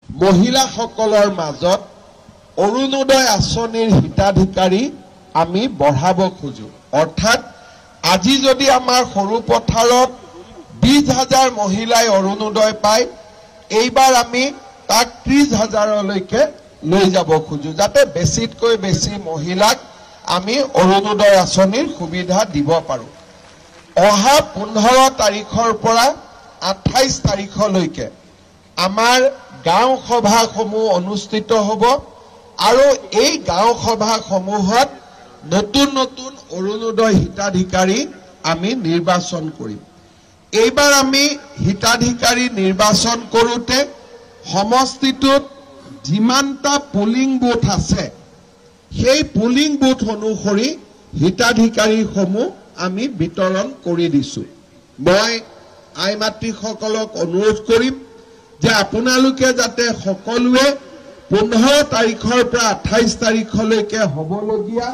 মহিলাসকলৰ মাজত অৰুণোদয় আঁচনিৰ হিতাধিকাৰী আমি বঢ়াব খোজো। অৰ্থাৎ আজি যদি আমাৰ সৰু পথাৰত 20,000 মহিলাই অৰুণোদয় পায়, এইবাৰ আমি তাক 30,000লৈকে লৈ যাব খোজো, যাতে বেছিতকৈ বেছি মহিলাক আমি অৰুণোদয় আঁচনিৰ সুবিধা দিব পাৰো। অহা 15 তাৰিখৰ পৰা 28 তাৰিখলৈকে আমাৰ গাঁও সভাসমূহ অনুষ্ঠিত হ'ব আৰু এই গাঁও সভাসমূহত নতুন নতুন অৰুণোদয় হিতাধিকাৰী আমি নিৰ্বাচন কৰিম। এইবাৰ আমি হিতাধিকাৰী নিৰ্বাচন কৰোঁতে সমষ্টিটোত যিমানটা পুলিং বুথ আছে সেই পুলিং বুথ অনুসৰি হিতাধিকাৰীসমূহ আমি বিতৰণ কৰি দিছো। মই আই মাতৃসকলক অনুৰোধ কৰিম যে আপোনালোকে যাতে সকলোৱে 15 তাৰিখৰ পৰা 28 তাৰিখলৈকে হ'বলগীয়া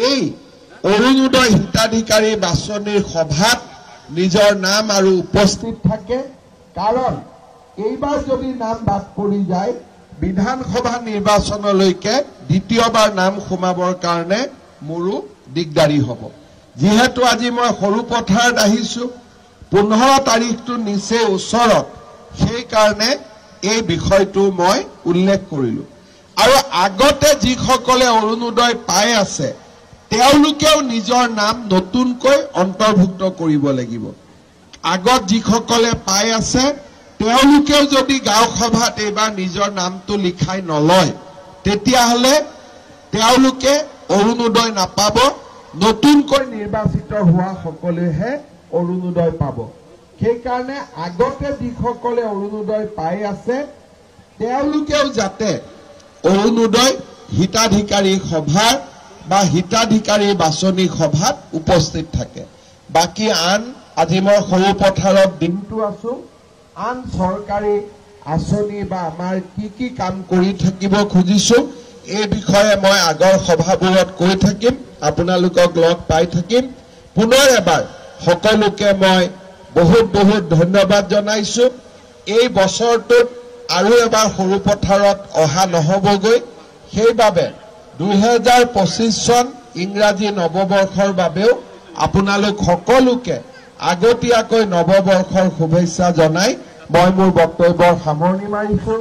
এই অৰুণোদয় হিতাধিকাৰী বাছনিৰ সভাত নিজৰ নাম আৰু উপস্থিত থাকে, কাৰণ এইবাৰ যদি নাম বাদ পৰি যায় বিধানসভা নিৰ্বাচনলৈকে দ্বিতীয়বাৰ নাম সোমাবৰ কাৰণে মোৰো দিগদাৰী হ'ব। যেহেতু আজি মই সৰু পথাৰত আহিছো, 15 তাৰিখটো নিচেই ওচৰত, সেইকাৰণে এই বিষয়টো মই উল্লেখ কৰিলো। আৰু আগতে যিসকলে অৰুণোদয় পাই আছে তেওঁলোকেও নিজৰ নাম নতুনকৈ অন্তৰ্ভুক্ত কৰিব লাগিব। আগত যিসকলে পাই আছে তেওঁলোকেও যদি গাঁও সভাত এইবাৰ নিজৰ নামটো লিখাই নলয় তেতিয়াহ'লে তেওঁলোকে অৰুণোদয় নাপাব, নতুনকৈ নিৰ্বাচিত হোৱা সকলেহে অৰুণোদয় পাব। সেইকাৰণে আগতে যিসকলে অৰুণোদয় পাই আছে তেওঁলোকেও যাতে অৰুণোদয় হিতাধিকাৰী সভাৰ বা হিতাধিকাৰী বাছনি সভাত উপস্থিত থাকে। বাকী আন আজি মই সৰু পথাৰত দিনটো আছো, আন চৰকাৰী আঁচনি বা আমাৰ কি কাম কৰি থাকিব খুজিছো এই বিষয়ে মই আগৰ সভাবোৰত কৈ থাকিম, আপোনালোকক লগ পাই থাকিম। পুনৰ এবাৰ সকলোকে মই বহুত বহুত ধন্যবাদ জনাইছো। এই বছৰটোত আৰু এবাৰ সৰু পথাৰত অহা নহবগৈ, সেইবাবে 2025 চন ইংৰাজী নৱবৰ্ষৰ বাবেও আপোনালোক সকলোকে আগতীয়াকৈ নৱবৰ্ষৰ শুভেচ্ছা জনাই মই মোৰ বক্তব্যৰ সামৰণি মাৰিছো।